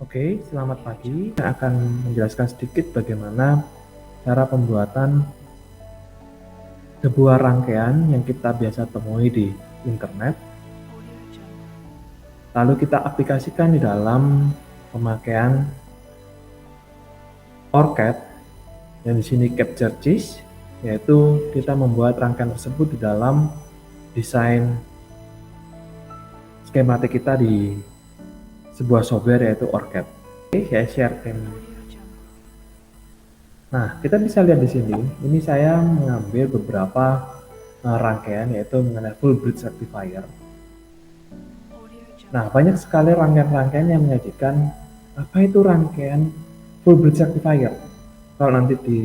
Oke, selamat pagi. Saya akan menjelaskan sedikit bagaimana cara pembuatan sebuah rangkaian yang kita biasa temui di internet, lalu kita aplikasikan di dalam pemakaian ORCAD yang di sini Capture Cheese, yaitu kita membuat rangkaian tersebut di dalam desain skematik kita di sebuah software yaitu ORCAD. Oke, saya share tim. Nah, kita bisa lihat di sini, ini saya mengambil beberapa rangkaian yaitu mengenai full bridge rectifier. Nah, banyak sekali rangkaian-rangkaian yang menyajikan apa itu rangkaian full bridge rectifier. Kalau nanti di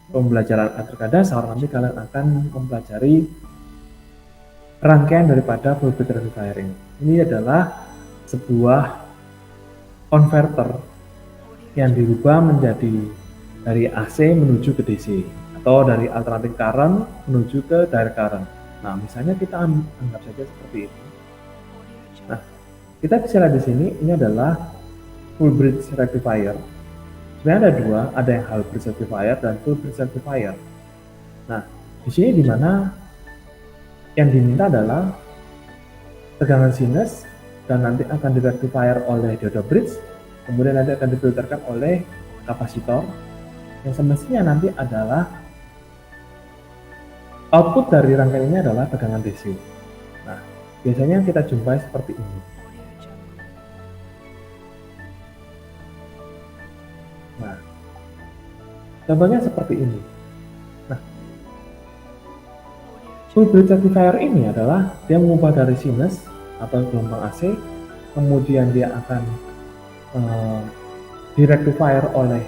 pembelajaran ATRK dasar, nanti kalian akan mempelajari rangkaian daripada full bridge rectifier ini. Ini adalah sebuah converter yang dirubah menjadi dari AC menuju ke DC atau dari alternating current menuju ke direct current. Nah, misalnya kita anggap saja seperti itu. Nah, kita bisa lihat di sini ini adalah full bridge rectifier. Sebenarnya ada dua, ada yang half bridge rectifier dan full bridge rectifier. Nah, di sini dimana yang diminta adalah tegangan sinus dan nanti akan directifier oleh dioda bridge, kemudian nanti akan difilterkan oleh kapasitor yang semestinya nanti adalah output dari rangkaian ini adalah tegangan DC. Nah, biasanya kita jumpai seperti ini. Nah, contohnya seperti ini. Nah, full bridge rectifier ini adalah dia mengubah dari sinus atau gelombang AC, kemudian dia akan directifier oleh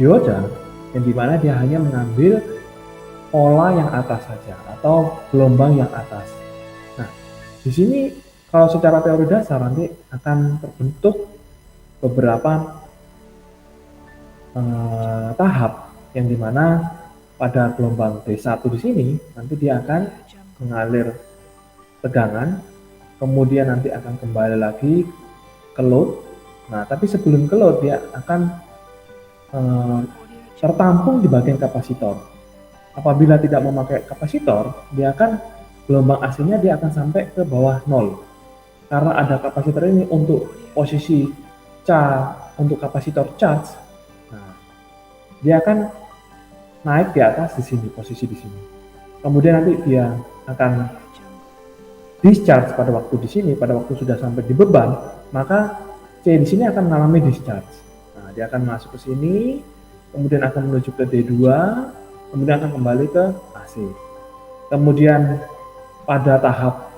dioda, yang dimana dia hanya mengambil pola yang atas saja atau gelombang yang atas. Nah, di sini kalau secara teori dasar nanti akan terbentuk beberapa tahap yang dimana pada gelombang D1 di sini nanti dia akan mengalir tegangan, kemudian nanti akan kembali lagi ke load. Nah, tapi sebelum ke load dia akan tertampung di bagian kapasitor. Apabila tidak memakai kapasitor, dia akan gelombang AC-nya dia akan sampai ke bawah 0. Karena ada kapasitor ini untuk posisi untuk kapasitor charge, nah, dia akan naik di atas di sini, posisi di sini. Kemudian nanti dia akan discharge pada waktu di sini, pada waktu sudah sampai di beban, maka C di sini akan mengalami discharge. Nah, dia akan masuk ke sini, kemudian akan menuju ke D2, kemudian akan kembali ke AC. Kemudian pada tahap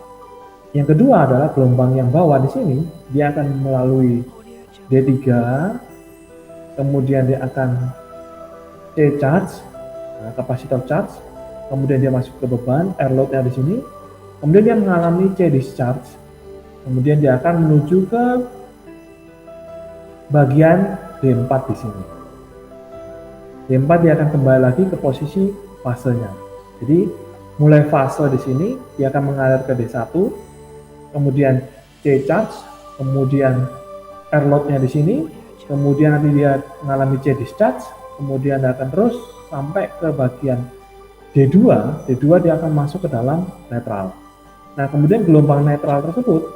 yang kedua adalah gelombang yang bawah di sini, dia akan melalui D3, kemudian dia akan C charge, nah, kapasitor charge, kemudian dia masuk ke beban, air load-nya di sini, kemudian dia mengalami C discharge, kemudian dia akan menuju ke bagian D4 di sini. D4 dia akan kembali lagi ke posisi fasenya. Jadi mulai fase di sini dia akan mengalir ke D1, kemudian C charge, kemudian air load-nya di sini, kemudian nanti dia mengalami C discharge, kemudian dia akan terus sampai ke bagian D2. D2 dia akan masuk ke dalam netral. Nah, kemudian gelombang netral tersebut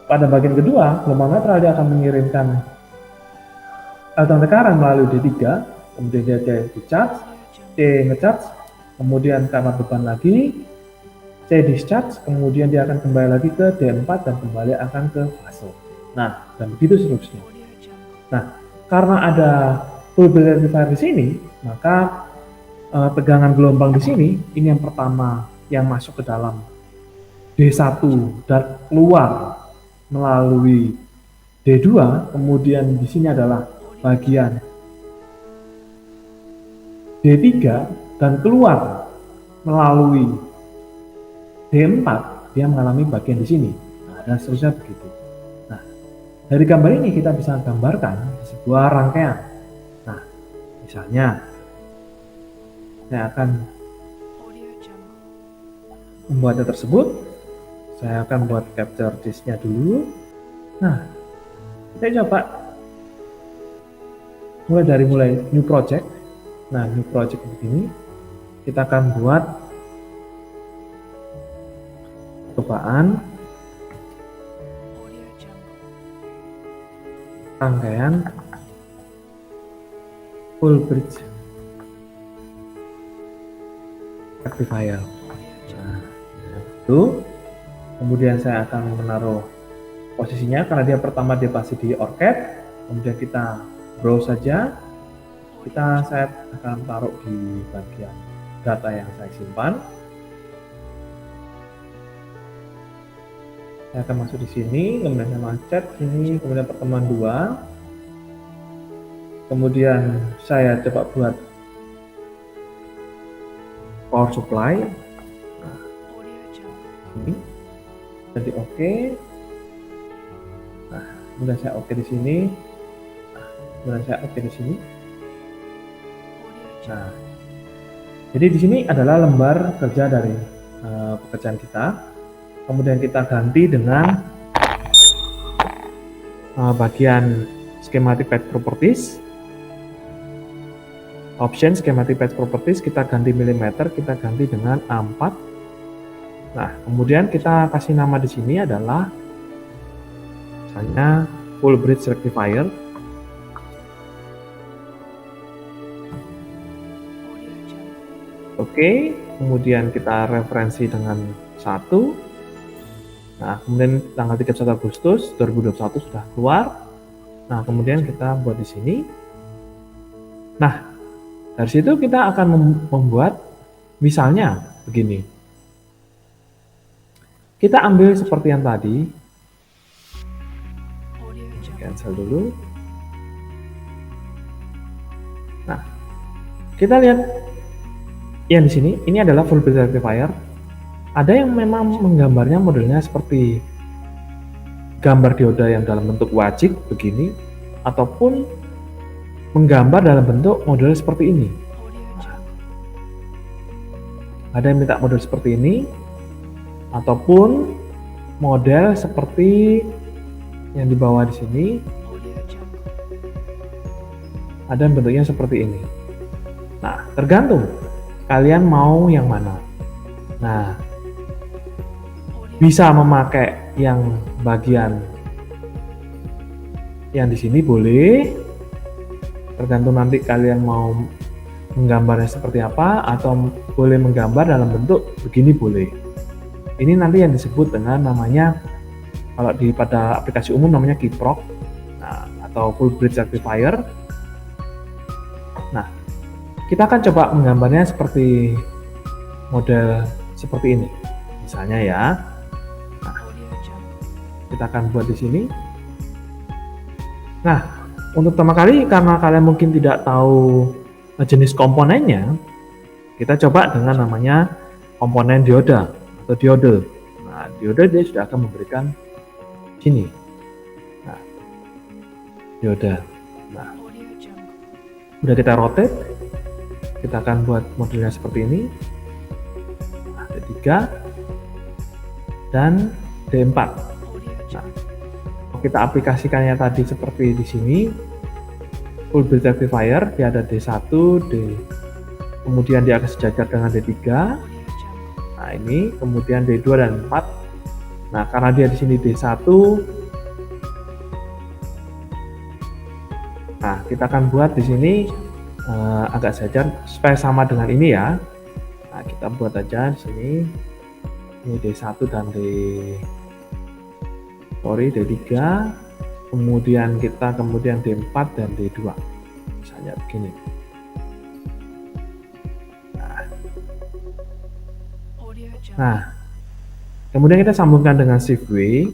pada bagian kedua, gelombang netral dia akan mengirimkan alternating current melalui D3, kemudian dia di-charge, C nge-charge, kemudian karena beban lagi, C discharge, kemudian dia akan kembali lagi ke D4 dan kembali akan ke fase. Nah, dan begitu seterusnya. Nah, karena ada full bridge rectifier di sini, maka tegangan gelombang di sini, ini yang pertama yang masuk ke dalam D1 dan keluar melalui D2, kemudian di sini adalah bagian D3 dan keluar melalui D4, dia mengalami bagian di sini. Nah, dan seterusnya begitu. Nah, dari gambar ini kita bisa gambarkan sebuah rangkaian. Nah, misalnya saya akan membuatnya tersebut. Saya akan buat capture disknya dulu. Nah, kita coba mulai new project. Nah, new project begini, kita akan buat percobaan rangkaian full bridge rectifier. Nah, itu kemudian saya akan menaruh posisinya karena dia pertama dia pasti di OrCAD, kemudian kita browse saja, saya akan taruh di bagian data yang saya simpan. Saya akan masuk di sini, kemudian saya macet sini, kemudian pertemuan 2, kemudian saya coba buat power supply. Nah, ini jadi oke. Nah, kemudian saya oke di sini. Nah, kemudian saya oke di sini. Nah, jadi di sini adalah lembar kerja dari pekerjaan kita. Kemudian kita ganti dengan bagian schematic page properties. Option schematic page properties kita ganti milimeter, kita ganti dengan A4. Nah, kemudian kita kasih nama di sini adalah misalnya full bridge rectifier. Oke, kemudian kita referensi dengan 1. Nah, kemudian tanggal 31 Agustus 2021 sudah keluar. Nah, kemudian kita buat di sini. Nah, dari situ kita akan membuat misalnya begini. Kita ambil seperti yang tadi. Cancel dulu. Nah, kita lihat yang di sini, ini adalah full bridge rectifier. Ada yang memang menggambarnya modelnya seperti gambar dioda yang dalam bentuk wajik begini, ataupun menggambar dalam bentuk model seperti ini. Nah, ada yang minta model seperti ini, ataupun model seperti yang di bawah di sini. Ada yang bentuknya seperti ini. Nah, tergantung kalian mau yang mana. Nah, bisa memakai yang bagian yang di sini boleh, tergantung nanti kalian mau menggambarnya seperti apa, atau boleh menggambar dalam bentuk begini boleh. Ini nanti yang disebut dengan namanya, kalau pada aplikasi umum namanya keyproc, nah, atau full bridge rectifier. Nah, kita akan coba menggambarnya seperti model seperti ini, misalnya ya. Kita akan buat di sini. Nah, untuk pertama kali karena kalian mungkin tidak tahu jenis komponennya, kita coba dengan namanya komponen dioda atau diode. Nah, diode dia sudah akan memberikan sini. Nah, dioda. Nah, udah kita rotate, kita akan buat modelnya seperti ini. Nah, D3 dan D4. Nah, kita aplikasikannya tadi seperti di sini, full bridge rectifier, dia ada D1, kemudian dia akan sejajar dengan D3. Nah, ini kemudian D2 dan 4. Nah, karena dia di sini D1, nah kita akan buat di sini agak sejajar supaya sama dengan ini ya. Nah, kita buat aja di sini. Ini D1 dan D3, kemudian kita D4 dan D2, misalnya begini. Nah, kemudian kita sambungkan dengan shift W.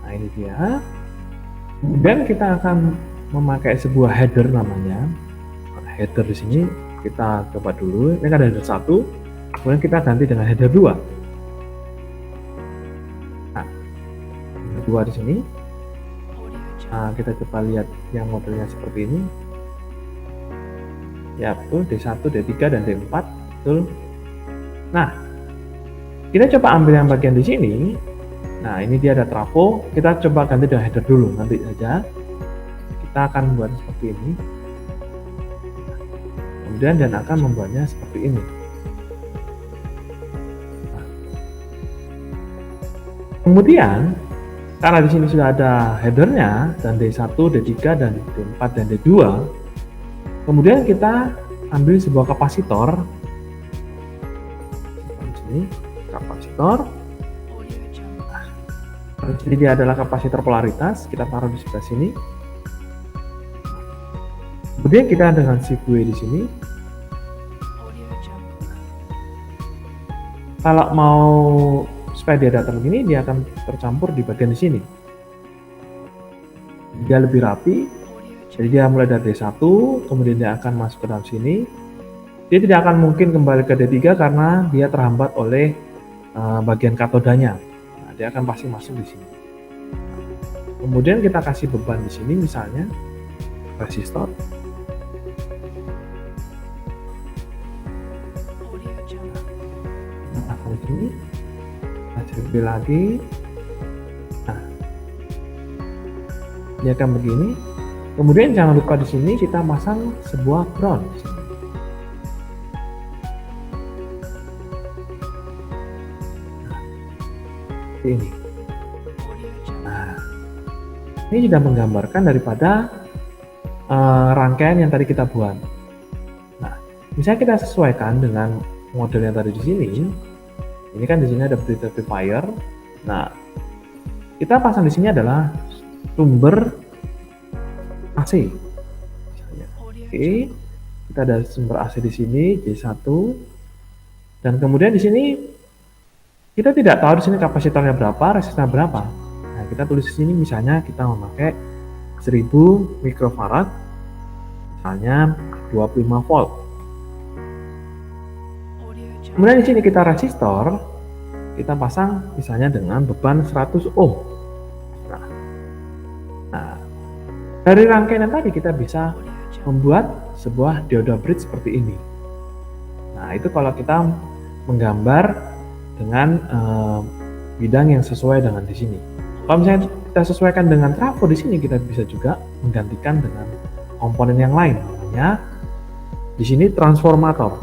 Nah, ini dia. Kemudian kita akan memakai sebuah header namanya. Header di sini kita coba dulu. Ini ada header 1, kemudian kita ganti dengan header 2. Nah, header 2 di sini. Nah, kita coba lihat yang modelnya seperti ini. Ya betul, D1, D3 dan D4, betul. Nah, kita coba ambil yang bagian di sini. Nah, ini dia ada trafo. Kita coba ganti dengan header dulu, nanti saja. Kita akan membuat seperti ini. Kemudian dan akan membuatnya seperti ini. Nah, kemudian karena di sini sudah ada headernya dan D1, D3 dan D4 dan D2, kemudian kita ambil sebuah kapasitor. Di sini kapasitor. Nah, jadi dia adalah kapasitor polaritas. Kita taruh di sebelah sini. Kemudian kita dengan shift W di sini. Kalau mau supaya dia datang begini, dia akan tercampur di bagian di sini. Dia lebih rapi. Jadi dia mulai dari D1, kemudian dia akan masuk ke dalam sini. Dia tidak akan mungkin kembali ke D3 karena dia terhambat oleh bagian katodanya. Nah, dia akan pasti masuk di sini. Kemudian kita kasih beban di sini, misalnya resistor. Nah, sini, kita lebih lagi. Nah, dia akan begini. Kemudian jangan lupa di sini kita pasang sebuah ground. Ini. Nah, ini sudah menggambarkan daripada rangkaian yang tadi kita buat. Nah, misalnya kita sesuaikan dengan model yang tadi di sini. Ini kan di sini ada breather amplifier. Nah, kita pasang di sini adalah sumber AC. Misalnya. Oke, kita ada sumber AC di sini J1. Dan kemudian di sini kita tidak tahu di sini kapasitornya berapa, resistornya berapa. Nah, kita tulis di sini misalnya kita memakai 1000 mikrofarad, misalnya 25 volt. Kemudian di sini kita resistor, kita pasang misalnya dengan beban 100 ohm. Nah, dari rangkaian tadi kita bisa membuat sebuah dioda bridge seperti ini. Nah, itu kalau kita menggambar dengan bidang yang sesuai dengan di sini. Kalau misalnya kita sesuaikan dengan trafo di sini, kita bisa juga menggantikan dengan komponen yang lain. Namanya di sini transformator,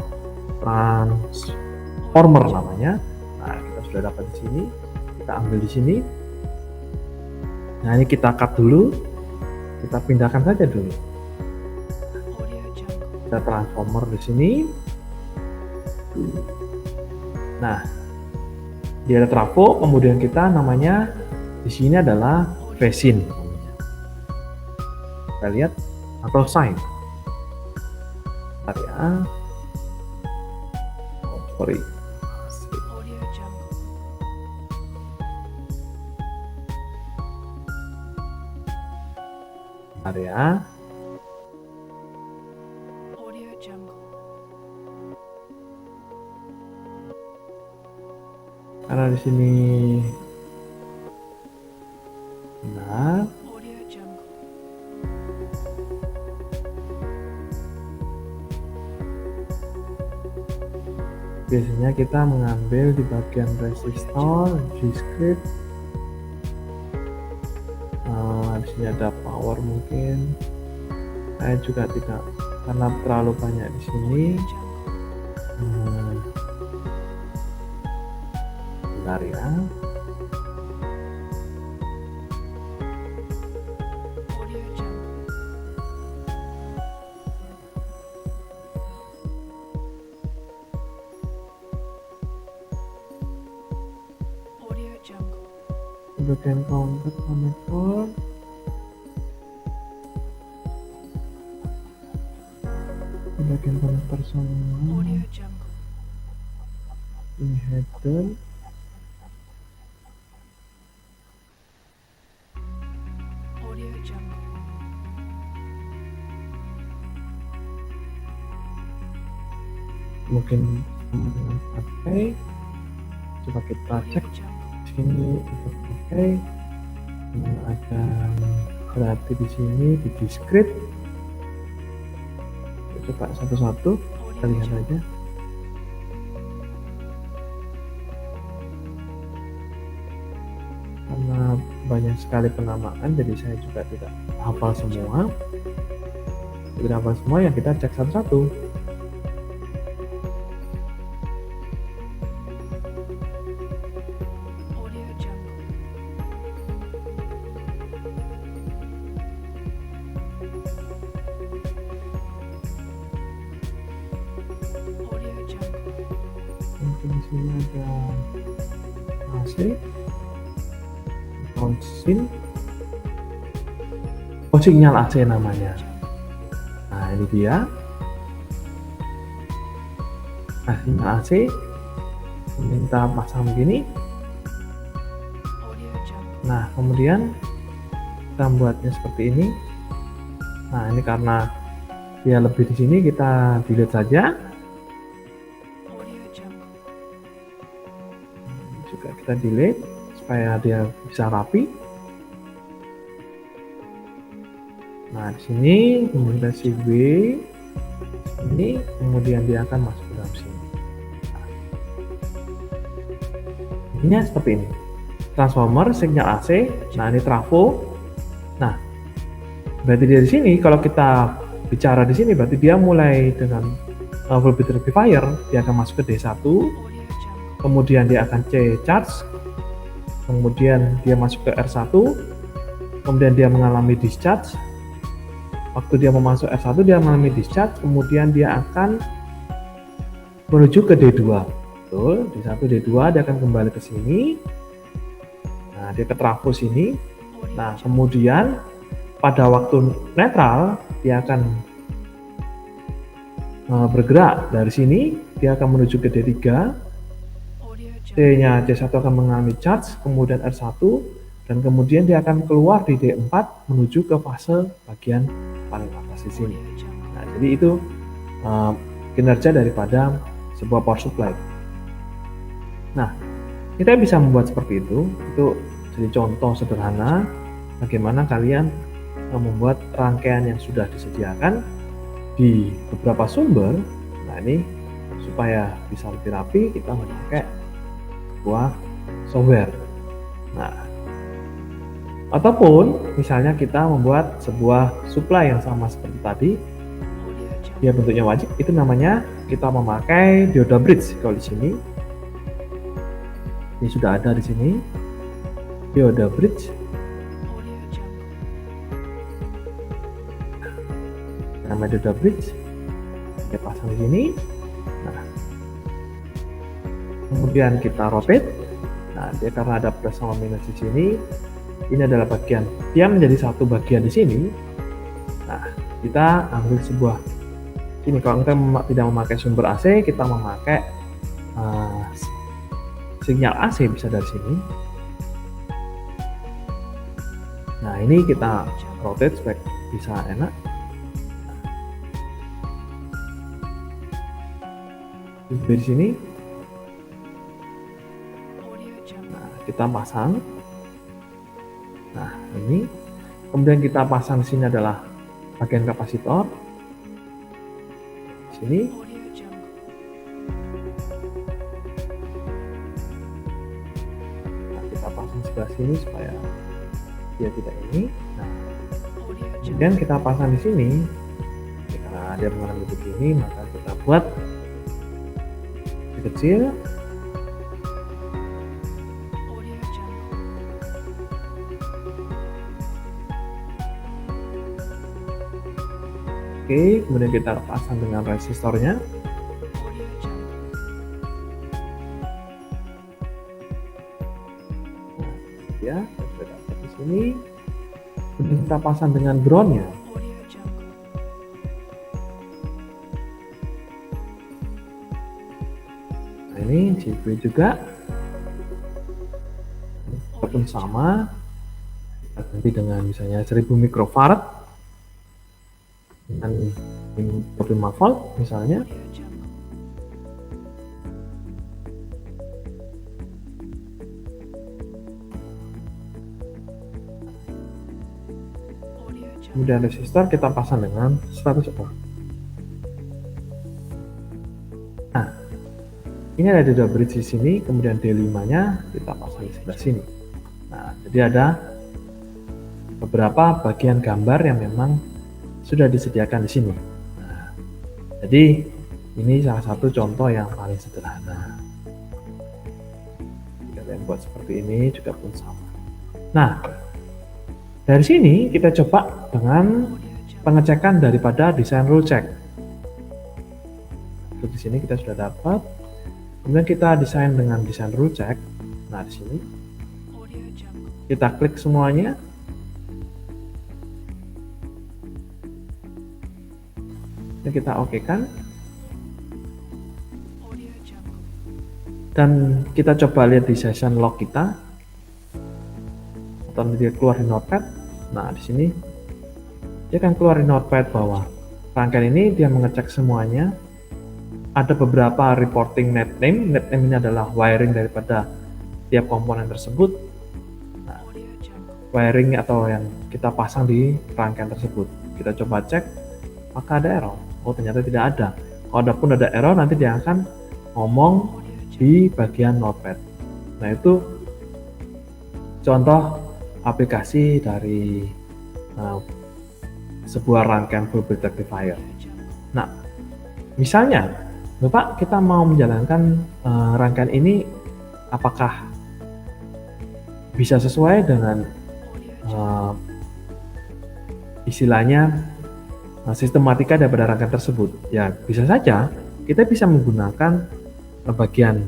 transformer namanya. Nah, kita sudah dapat di sini, kita ambil di sini. Nah, ini kita cut dulu, kita pindahkan saja dulu. Kita transformer di sini. Nah, dia ada trafo, kemudian kita namanya di sini adalah phase-in. Kita lihat atau sign. Bentar ya. Oh, sorry. Bentar ya. Karena di sini benar. Biasanya kita mengambil di bagian resistor, discrete. Di sini ada power mungkin. Saya juga tidak karena terlalu banyak di sini. Bentar ya. Bagian counter konektor, bagian konektor semua. Ini header. Mungkin dengan pakai, coba kita cek sini untuk pakai. Ini ada berarti di sini di discrete Coba satu-satu kita lihat aja. Karena banyak sekali penamaan, jadi saya juga tidak hafal semua. Tidak hafal semua, ya kita cek satu-satu. Mungkin di sini ada AC, sin, sinyal AC namanya. Nah ini dia. Nah sinyal AC kita pasang begini. Nah kemudian kita membuatnya seperti ini. Nah ini karena dia lebih di sini, kita delete saja. Juga kita delete supaya dia bisa rapi. Nah di sini kemudian kita CB ini, kemudian dia akan masuk ke dalam sini. Ini seperti ini. Transformer, sinyal AC. Nah ini trafo. Nah berarti dari sini kalau kita bicara di sini, berarti dia mulai dengan voltage rectifier, dia akan masuk ke D1, kemudian dia akan C charge, kemudian dia masuk ke R1, kemudian dia mengalami discharge. Waktu dia mau masuk R1 dia mengalami discharge, kemudian dia akan menuju ke D2. Betul, D1 D2 dia akan kembali ke sini. Nah, dia ke trafo sini. Nah, kemudian pada waktu netral dia akan bergerak dari sini, dia akan menuju ke D3. C-nya C1 akan mengalami charge, kemudian R1, dan kemudian dia akan keluar di D4 menuju ke fase bagian paling atas di sini. Nah, jadi itu kinerja daripada sebuah power supply. Nah, kita bisa membuat seperti itu jadi contoh sederhana bagaimana kalian membuat rangkaian yang sudah disediakan di beberapa sumber. Nah, ini supaya bisa lebih rapi, kita memakai sebuah software. Nah, ataupun misalnya kita membuat sebuah supply yang sama seperti tadi, dia bentuknya wajib, itu namanya kita memakai dioda bridge. Kalau di sini ini sudah ada di sini dioda bridge. Namanya dioda bridge, kita pasang di sini. Nah, kemudian kita rotate. Nah, dia karena ada plus sama minus di sini, ini adalah bagian, dia menjadi satu bagian di sini. Nah, kita ambil sebuah ini, kalau kita tidak memakai sumber AC, kita memakai sinyal AC bisa dari sini. Nah, ini kita rotate supaya bisa enak. Dari sini, nah, kita pasang. Nah, ini kemudian kita pasang di sini adalah bagian kapasitor. Sini. Nah, kita pasang sebelah sini supaya dia tidak ini. Nah, kemudian kita pasang di sini. Karena dia mengalami begini, maka kita buat kecil. Oke, kemudian kita pasang dengan resistornya. Nah, ya, kita dapat di sini. Kemudian kita pasang dengan groundnya. Nah, ini CP juga, walaupun sama, kita ganti dengan misalnya 1000 mikrofarad. Dengan 25 volt misalnya. Kemudian resistor kita pasang dengan 100 ohm. Nah, ini ada dua bridge di sini, kemudian D5-nya kita pasang di sebelah sini. Nah, jadi ada beberapa bagian gambar yang memang sudah disediakan di sini. Nah, jadi ini salah satu contoh yang paling sederhana. Jika kalian buat seperti ini juga pun sama. Nah, dari sini kita coba dengan pengecekan daripada desain rule check. Di sini kita sudah dapat. Kemudian kita desain dengan desain rule check. Nah, di sini kita klik semuanya. Dan kita oke kan. Dan kita coba lihat di session log kita. Atau dia keluar di notepad. Nah, di sini dia akan keluar di notepad bahwa rangkaian ini dia mengecek semuanya. Ada beberapa reporting net name. Net name ini adalah wiring daripada tiap komponen tersebut. Nah, wiring atau yang kita pasang di rangkaian tersebut. Kita coba cek, maka ada error. Oh, ternyata tidak ada. Kalau ada pun ada error, nanti dia akan ngomong di bagian notepad. Nah, itu contoh aplikasi dari sebuah rangkaian full bridge rectifier. Nah, misalnya Bapak, kita mau menjalankan rangkaian ini, apakah bisa sesuai dengan istilahnya sistematika daripada rangkaian tersebut? Ya, bisa saja kita bisa menggunakan bagian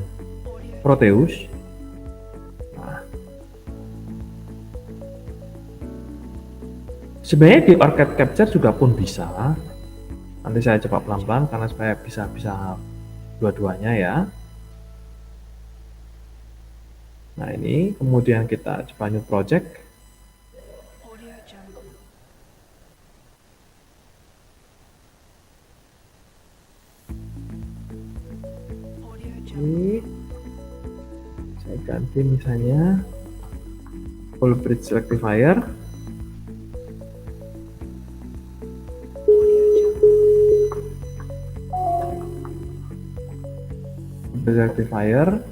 Proteus. Nah, sebenarnya di Orchid Capture juga pun bisa. Nanti saya coba pelan-pelan karena supaya bisa dua-duanya ya. Nah, ini kemudian kita coba new project. Ini saya ganti misalnya full bridge rectifier. Rectifier.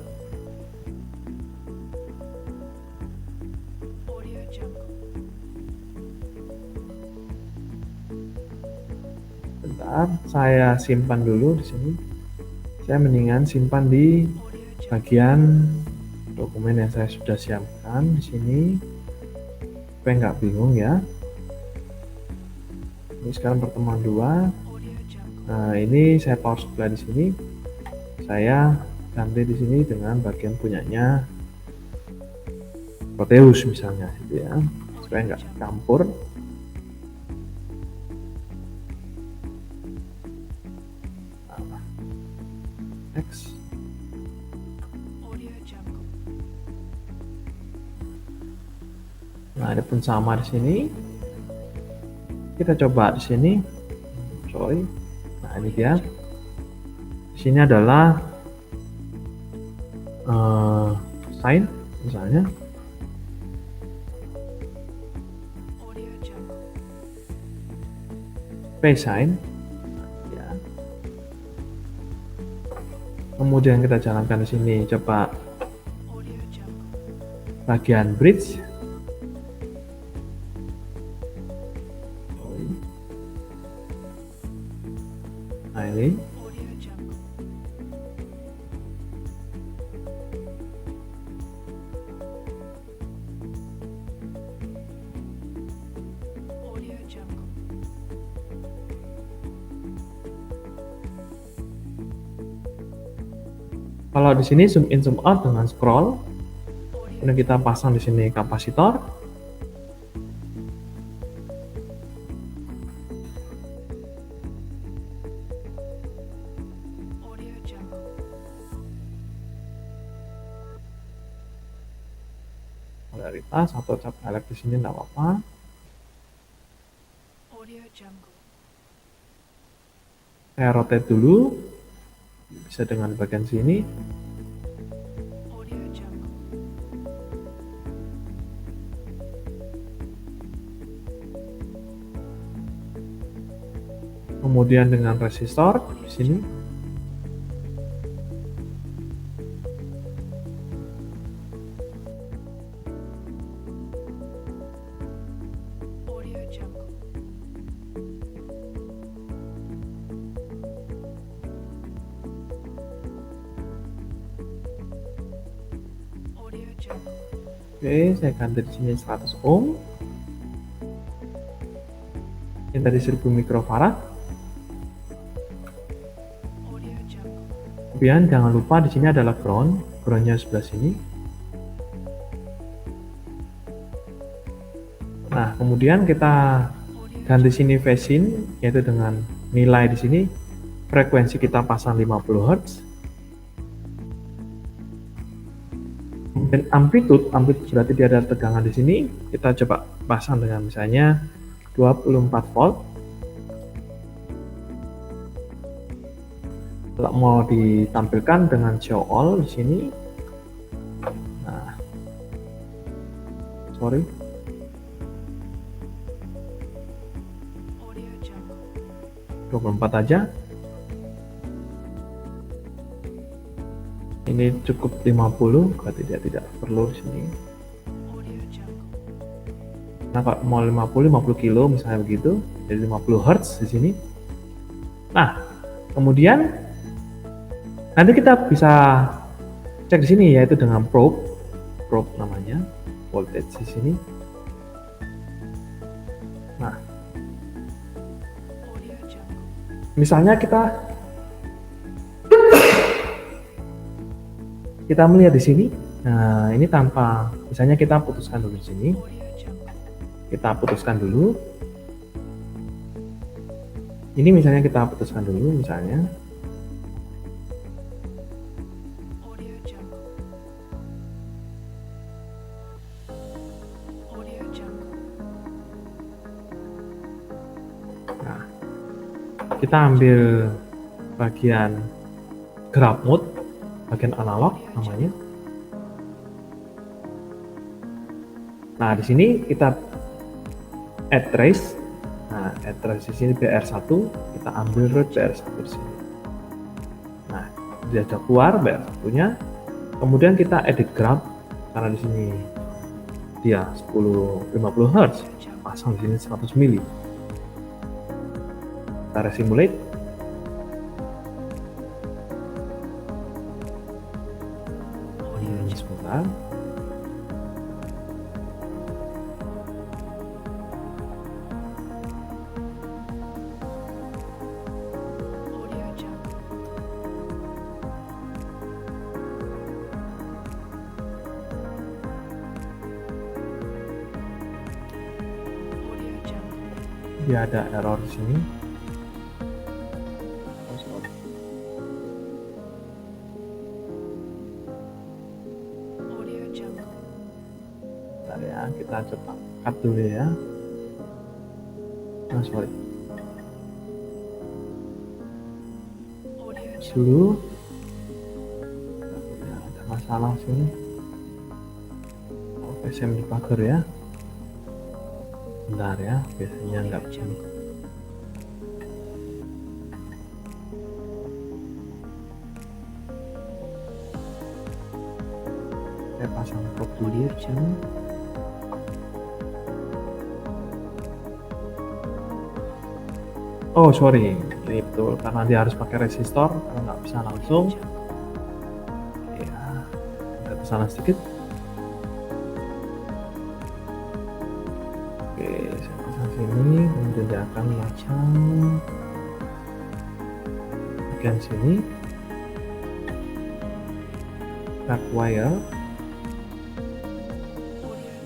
Bentar, saya simpan dulu di sini. Saya mendingan simpan di bagian dokumen yang saya sudah siapkan di sini supaya nggak bingung ya. Ini sekarang pertemuan 2. Nah, ini saya power supply di sini. Saya ganti di sini dengan bagian punyanya Proteus misalnya, gitu ya, supaya nggak campur. Next. Nah, ini pun sama di sini. Kita coba di sini. Sorry. Nah, ini dia. Di sini adalah sign misalnya. Space sign. Ya. Kemudian kita jalankan di sini. Coba bagian bridge. Nah, ini. Kalau di sini zoom in zoom out dengan scroll, kemudian kita pasang di sini kapasitor. Polaritas atau cap elektris ini tidak apa-apa. Saya rotate dulu, bisa dengan bagian sini. Kemudian dengan resistor di sini. Oke, saya ganti di sini 100 ohm. Ini tadi 1000 mikrofarad. Kemudian jangan lupa di sini adalah groundnya sebelah sini. Nah, kemudian kita ganti sini phase-in, yaitu dengan nilai di sini frekuensi kita pasang 50 Hz. Dan amplitude berarti dia ada tegangan di sini. Kita coba pasang dengan misalnya 24 volt. Kalau mau ditampilkan dengan show all di sini. Nah, sorry. 24 aja. Ini cukup 50, berarti dia tidak perlu di sini. Nah, kalau mau 50 kilo misalnya begitu, jadi 50 Hz di sini. Nah, kemudian nanti kita bisa cek di sini, yaitu dengan probe namanya, voltage di sini. Nah, misalnya kita melihat di sini. Nah, ini tanpa, misalnya kita putuskan dulu di sini. Kita putuskan dulu. Ini misalnya kita putuskan dulu misalnya. Nah, kita ambil bagian graph mode, bagian analog namanya. Nah, di sini kita add trace. Nah, add trace di sini BR1, kita ambil root BR1 di sini. Nah, dia sudah keluar BR1-nya. Kemudian kita edit graph, karena di sini dia 50 Hz, pasang di sini 100 mili. Kita resimulate. Sebentar. Dia ada error di sini. Bentar ya, kita coba cut dulu ya. Sorry. Dulu. Ada masalah sini. SM debugger ya. Bentar ya, biasanya nggak bisa. Saya pasang probe dulu di sini. Oh sorry, ini betul karena dia harus pakai resistor, karena nggak bisa langsung. Ya, ada kesalahan sedikit. Oke, saya pasang sini, kemudian dia akan macam bagian sini. Cut wire,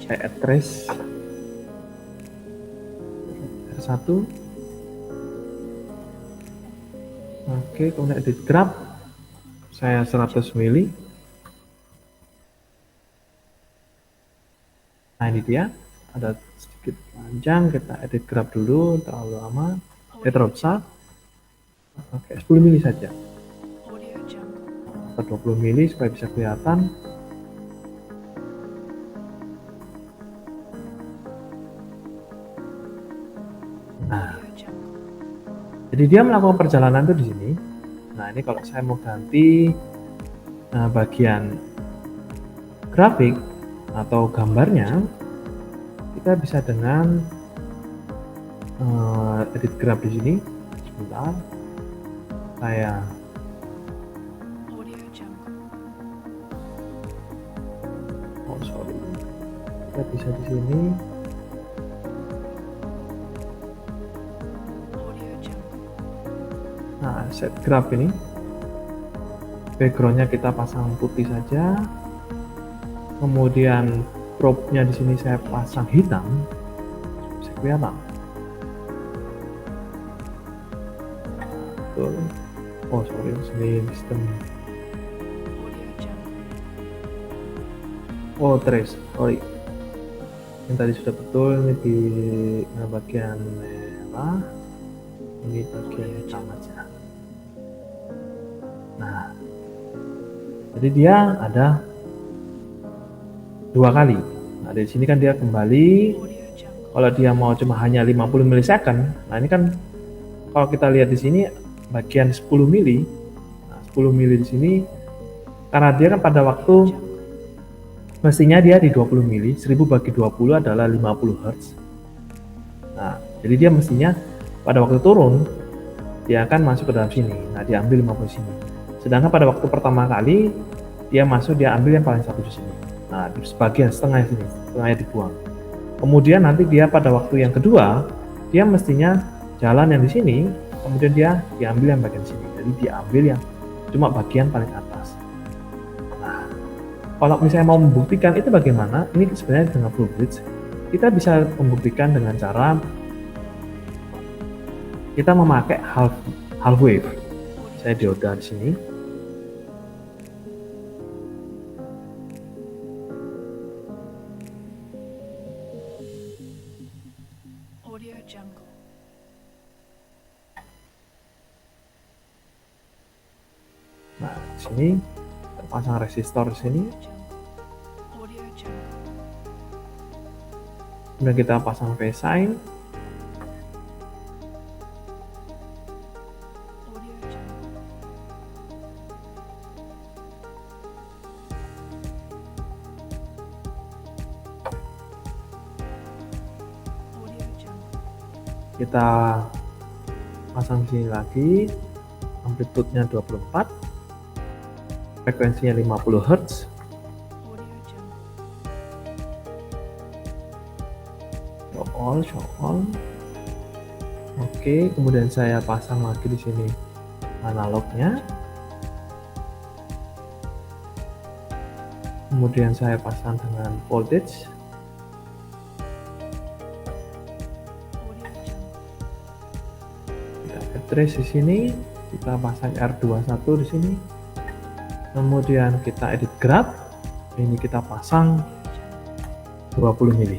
saya add trace R1. Oke, kemudian edit graph, saya 100 mili. Nah, ini dia, ada sedikit panjang, kita edit graph dulu, terlalu lama, dia terlalu besar. Oke, 10 mili saja, atau 20 mili supaya bisa kelihatan. Nah, jadi dia melakukan perjalanan itu di sini. Nah, ini kalau saya mau ganti bagian grafik atau gambarnya, kita bisa dengan edit graph di sini. Sebentar, saya sorry, kita bisa di sini. Nah, set graph ini backgroundnya kita pasang putih saja, kemudian probe-nya di sini saya pasang hitam, bisa kelihatan. Oh sorry, ini sistem. Oh trace, sorry. Yang tadi sudah betul, ini di bagian merah, ini bagian hitam aja. Nah, jadi dia ada dua kali. Nah, di sini kan dia kembali. Kalau dia mau cuma hanya 50 milisecond, nah ini kan kalau kita lihat di sini bagian 10 mili. Nah, 10 mili di sini karena dia kan pada waktu mestinya dia di 20 mili, 1000 bagi 20 adalah 50 Hz. Nah, jadi dia mestinya pada waktu turun dia akan masuk ke dalam sini. Nah, dia ambil 50 sini. Sedangkan pada waktu pertama kali dia masuk, dia ambil yang paling satu di sini. Nah, di sebagian setengah sini, setengahnya dibuang. Kemudian nanti dia pada waktu yang kedua, dia mestinya jalan yang di sini, kemudian dia diambil yang bagian sini. Jadi dia ambil yang cuma bagian paling atas. Nah, kalau misalnya mau membuktikan itu bagaimana? Ini sebenarnya dengan full bridge. Kita bisa membuktikan dengan cara kita memakai half wave. Saya dioda di sini. Nah, di sini terpasang resistor di sini. Kemudian kita pasang phase sign. Kita pasang di sini lagi, amplitude-nya 24, frekuensinya 50 Hz. Show all. Oke, kemudian saya pasang lagi di sini analognya. Kemudian saya pasang dengan voltage. Trace di sini, kita pasang R21 di sini. Kemudian kita edit graph. Ini kita pasang 20 mili.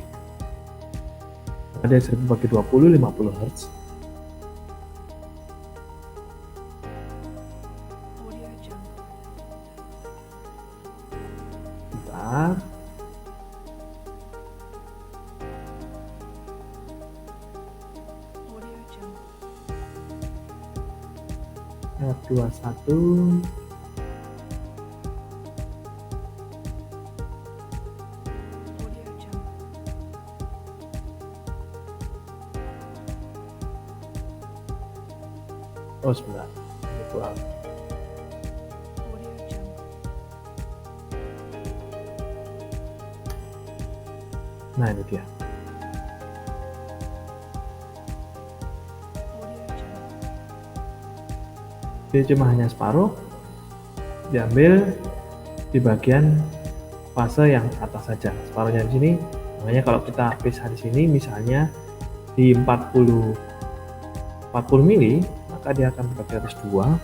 Ada 1000 bagi 20, 50 Hz. Bentar. R21. Oh sebentar, ini kurang. Nah ini dia. Dia cuma hanya separuh, diambil di bagian fase yang atas saja, separuhnya di sini. Makanya kalau kita pisah di sini, misalnya di 40 mili, maka dia akan terbagi atas 2.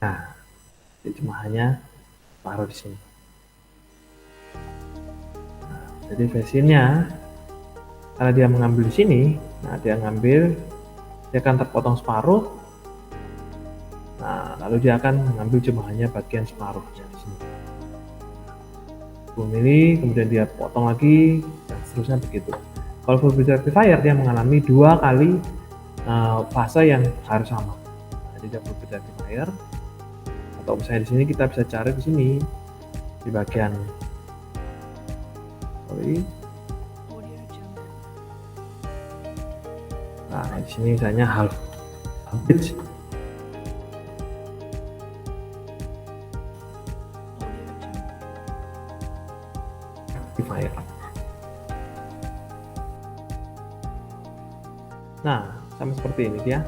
Nah, dia cuma hanya separuh di sini. Nah, jadi phase-nya karena dia mengambil di sini, nah dia ngambil, dia akan terpotong separuh. Nah, lalu dia akan mengambil cuma hanya bagian separuhnya di sini. 10 mili, kemudian dia potong lagi, dan seterusnya begitu. Kalau full bridge rectifier dia mengalami 2 kali fase yang harus sama. Jadi dia full bridge rectifier. Atau misalnya di sini kita bisa cari di sini di bagian nah di sini misalnya half bridge. sama seperti ini, dia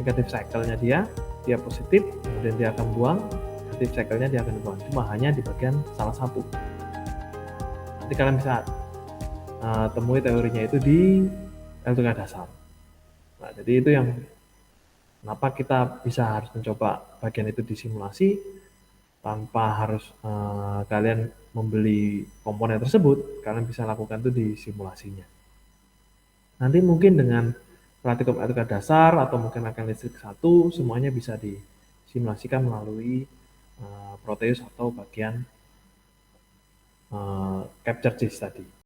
negatif cycle-nya dia positif, kemudian dia akan buang, negatif cycle-nya dia akan buang, cuma hanya di bagian salah satu. Nanti kalian bisa temui teorinya itu di elektronika dasar. Nah, jadi itu yang kenapa kita bisa harus mencoba bagian itu di simulasi tanpa harus kalian membeli komponen tersebut, kalian bisa lakukan itu di simulasinya. Nanti mungkin dengan praktikum elektronika dasar atau mungkin akan listrik 1, semuanya bisa disimulasikan melalui Proteus atau bagian capture disk tadi.